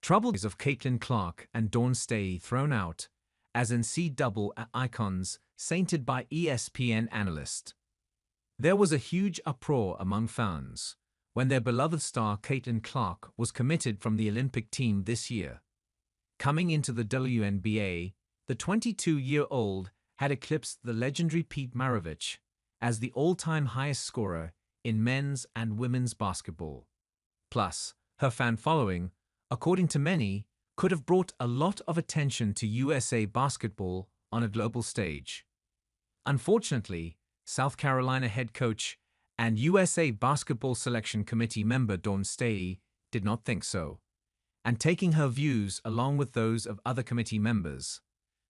Troubles of Caitlin Clark and Dawn Staley thrown out as NCAA icons sainted by ESPN analyst. There was a huge uproar among fans when their beloved star Caitlin Clark was committed from the Olympic team this year. Coming into the WNBA, the 22-year-old had eclipsed the legendary Pete Maravich as the all-time highest scorer in men's and women's basketball. Plus, her fan following, according to many, could have brought a lot of attention to USA basketball on a global stage. Unfortunately, South Carolina head coach and USA Basketball Selection Committee member Dawn Staley did not think so, and taking her views along with those of other committee members,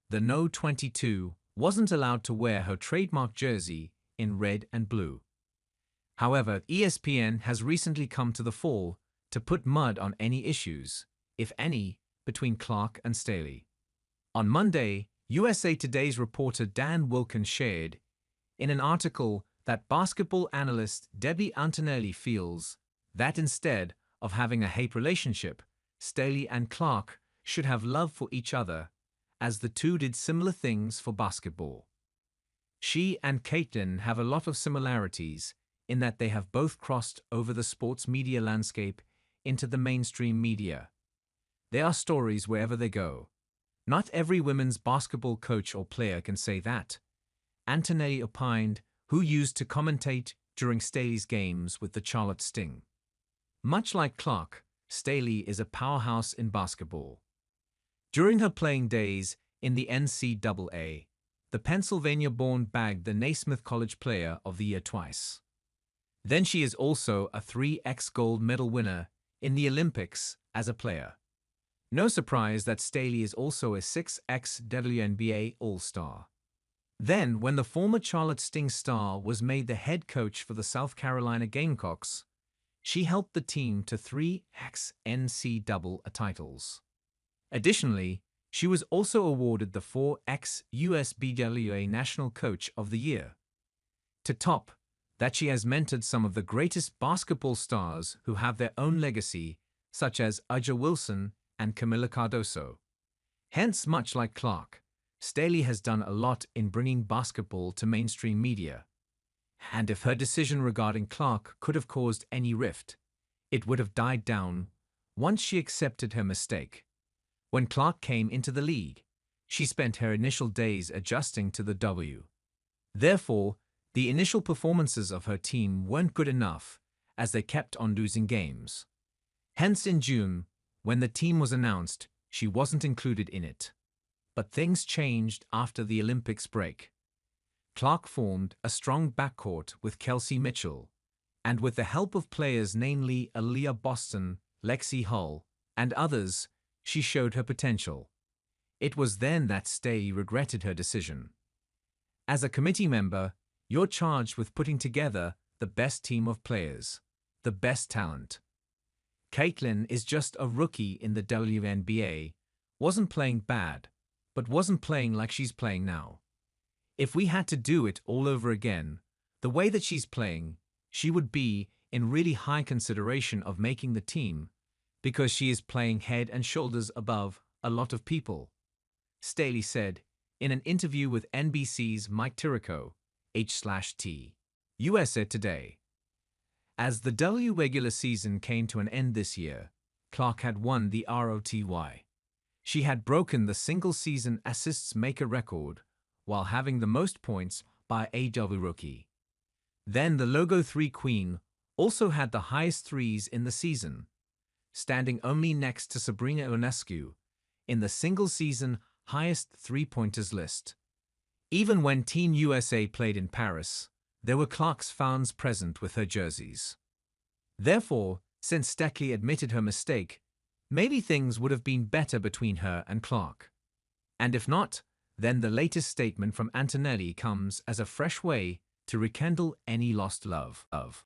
the No. 22 wasn't allowed to wear her trademark jersey in red and blue. However, ESPN has recently come to the fore to put mud on any issues, if any, between Clark and Staley. On Monday, USA Today's reporter Dan Wilkins shared in an article that basketball analyst Debbie Antonelli feels that instead of having a hate relationship, Staley and Clark should have love for each other, as the two did similar things for basketball. She and Caitlin have a lot of similarities in that they have both crossed over the sports media landscape into the mainstream media. There are stories wherever they go. Not every women's basketball coach or player can say that, Antonelli opined, who used to commentate during Staley's games with the Charlotte Sting. Much like Clark, Staley is a powerhouse in basketball. During her playing days in the NCAA, the Pennsylvania-born bagged the Naismith College Player of the Year twice. Then she is also a 3x gold medal winner in the Olympics as a player. No surprise that Staley is also a 6x WNBA All-Star. Then, when the former Charlotte Sting star was made the head coach for the South Carolina Gamecocks, she helped the team to 3x NCAA titles. Additionally, she was also awarded the 4x USBWA National Coach of the Year. To top that, she has mentored some of the greatest basketball stars who have their own legacy, such as A'ja Wilson and Camila Cardoso. Hence, much like Clark, Staley has done a lot in bringing basketball to mainstream media. And if her decision regarding Clark could have caused any rift, it would have died down once she accepted her mistake. When Clark came into the league, she spent her initial days adjusting to the W. Therefore, the initial performances of her team weren't good enough, as they kept on losing games. Hence, in June, when the team was announced, she wasn't included in it. But things changed after the Olympics break. Clark formed a strong backcourt with Kelsey Mitchell, and with the help of players namely Aaliyah Boston, Lexi Hull, and others, she showed her potential. It was then that Staley regretted her decision. As a committee member, you're charged with putting together the best team of players, the best talent. Caitlin is just a rookie in the WNBA, wasn't playing bad, but wasn't playing like she's playing now. If we had to do it all over again, the way that she's playing, she would be in really high consideration of making the team, because she is playing head and shoulders above a lot of people, Staley said in an interview with NBC's Mike Tirico, H/T. USA Today. As the W regular season came to an end this year, Clark had won the ROTY. She had broken the single-season assists maker record while having the most points by a W rookie. Then the Logo 3 Queen also had the highest threes in the season, standing only next to Sabrina Ionescu in the single-season highest three-pointers list. Even when Team USA played in Paris, there were Clark's fans present with her jerseys. Therefore, since Staley admitted her mistake, maybe things would have been better between her and Clark. And if not, then the latest statement from Antonelli comes as a fresh way to rekindle any lost love.